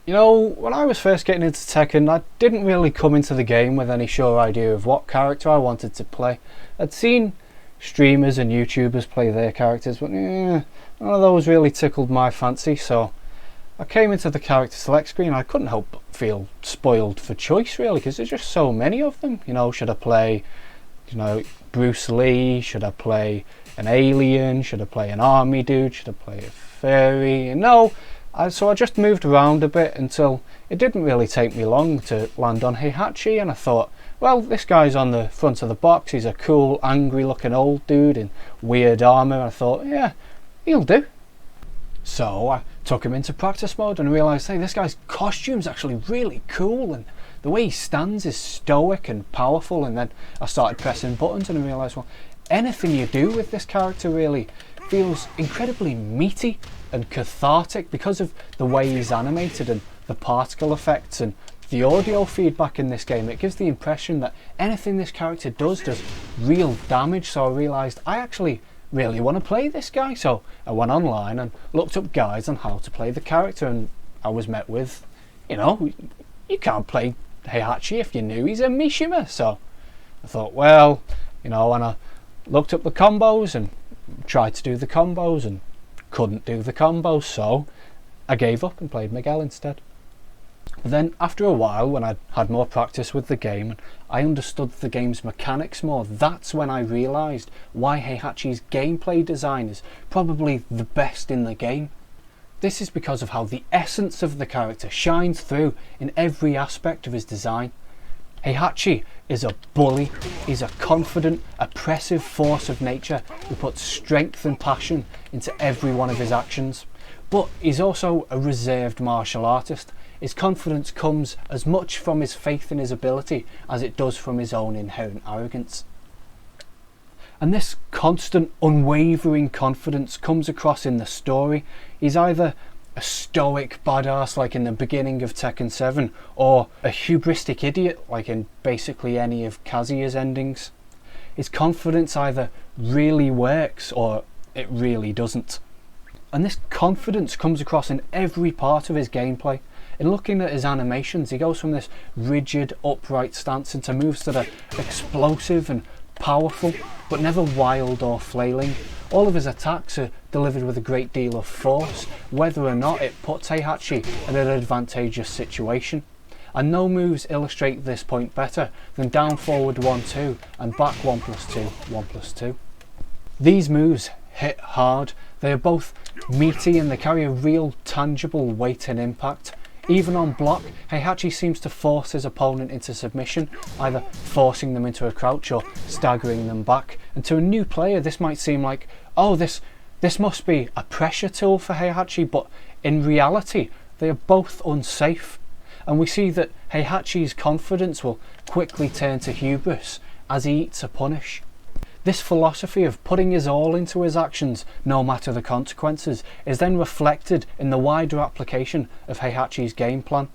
You know, when I was first getting into Tekken, I didn't really come into the game with any sure idea of what character I wanted to play. I'd seen streamers and YouTubers play their characters, but none of those really tickled my fancy, so I came into the character select screen. I couldn't help but feel spoiled for choice, really, because there's just so many of them. You know, should I play, Bruce Lee? Should I play an alien? Should I play an army dude? Should I play a fairy? No. So I just moved around a bit until it didn't really take me long to land on Heihachi, and I thought, well, this guy's on the front of the box. He's a cool, angry looking old dude in weird armour. I thought, yeah, he'll do. So I took him into practice mode and realised, hey, this guy's costume's actually really cool, and the way he stands is stoic and powerful. And then I started pressing buttons and I realised, well, anything you do with this character really feels incredibly meaty and cathartic because of the way he's animated and the particle effects and the audio feedback in this game. It gives the impression that anything this character does real damage. So I realised I actually really want to play this guy. So I went online and looked up guides on how to play the character, and I was met with, you can't play Heihachi if you knew he's a Mishima. So I thought, well, and I looked up the combos and tried to do the combos and couldn't do the combos, so I gave up and played Miguel instead. But then after a while, when I had more practice with the game and I understood the game's mechanics more, that's when I realised why Heihachi's gameplay design is probably the best in the game. This is because of how the essence of the character shines through in every aspect of his design. Heihachi is a bully. He's a confident, oppressive force of nature who puts strength and passion into every one of his actions. But he's also a reserved martial artist. His confidence comes as much from his faith in his ability as it does from his own inherent arrogance. And this constant, unwavering confidence comes across in the story. He's either a stoic badass like in the beginning of Tekken 7, or a hubristic idiot like in basically any of Kazuya's endings. His confidence either really works or it really doesn't. And this confidence comes across in every part of his gameplay. In looking at his animations, he goes from this rigid, upright stance into moves that are explosive and powerful, but never wild or flailing. All of his attacks are delivered with a great deal of force, whether or not it puts Heihachi in an advantageous situation. And no moves illustrate this point better than down forward 1-2 and back 1+2, 1+2. These moves hit hard. They are both meaty and they carry a real tangible weight and impact. Even on block, Heihachi seems to force his opponent into submission, either forcing them into a crouch or staggering them back. And to a new player, this might seem like, oh, this must be a pressure tool for Heihachi, but in reality, they are both unsafe. And we see that Heihachi's confidence will quickly turn to hubris as he eats a punish. This philosophy of putting his all into his actions, no matter the consequences, is then reflected in the wider application of Heihachi's game plan.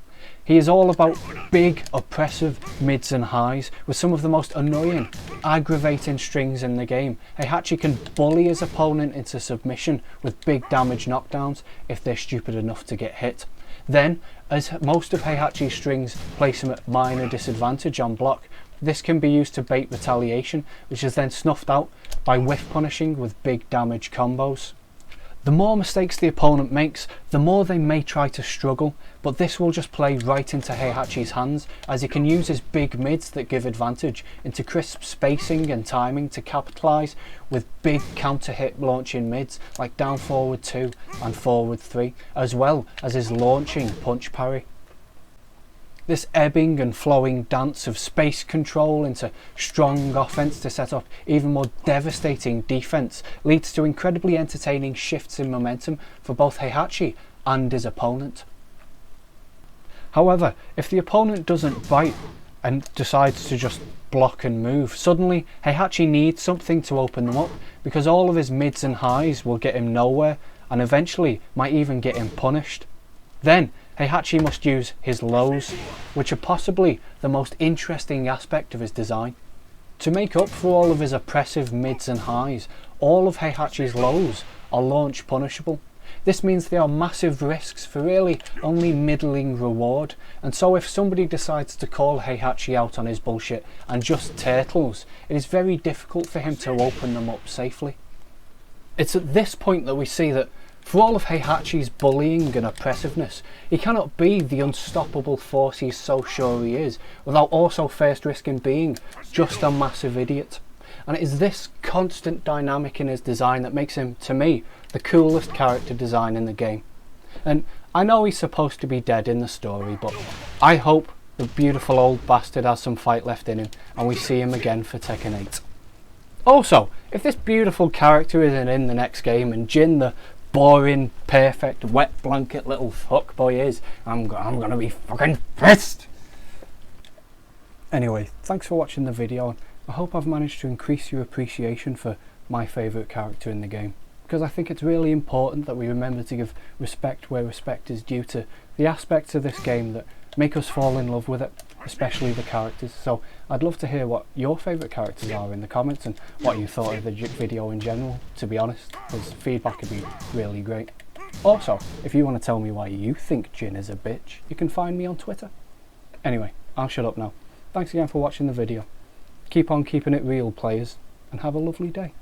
He is all about big, oppressive mids and highs, with some of the most annoying, aggravating strings in the game. Heihachi can bully his opponent into submission with big damage knockdowns if they're stupid enough to get hit. Then, as most of Heihachi's strings place him at minor disadvantage on block, this can be used to bait retaliation, which is then snuffed out by whiff punishing with big damage combos. The more mistakes the opponent makes, the more they may try to struggle, but this will just play right into Heihachi's hands, as he can use his big mids that give advantage into crisp spacing and timing to capitalise with big counter hit launching mids like down forward 2 and forward 3, as well as his launching punch parry. This ebbing and flowing dance of space control into strong offense to set up even more devastating defense leads to incredibly entertaining shifts in momentum for both Heihachi and his opponent. However, if the opponent doesn't bite and decides to just block and move, suddenly Heihachi needs something to open them up, because all of his mids and highs will get him nowhere and eventually might even get him punished. Then Heihachi must use his lows, which are possibly the most interesting aspect of his design. To make up for all of his oppressive mids and highs, all of Heihachi's lows are launch punishable. This means they are massive risks for really only middling reward, and so if somebody decides to call Heihachi out on his bullshit and just turtles, it is very difficult for him to open them up safely. It's at this point that we see that for all of Heihachi's bullying and oppressiveness, he cannot be the unstoppable force he's so sure he is, without also first risking being just a massive idiot. And it is this constant dynamic in his design that makes him, to me, the coolest character design in the game. And I know he's supposed to be dead in the story, but I hope the beautiful old bastard has some fight left in him and we see him again for Tekken 8. Also, if this beautiful character isn't in the next game and Jin, the boring, perfect, wet blanket little fuckboy is, I'm gonna be fucking pissed! Anyway, thanks for watching the video. I hope I've managed to increase your appreciation for my favourite character in the game, because I think it's really important that we remember to give respect where respect is due to the aspects of this game that make us fall in love with it, especially the characters. So I'd love to hear what your favourite characters are in the comments and what you thought of the video in general, to be honest, because feedback would be really great. Also, if you want to tell me why you think Jin is a bitch, you can find me on Twitter. Anyway, I'll shut up now. Thanks again for watching the video. Keep on keeping it real, players, and have a lovely day.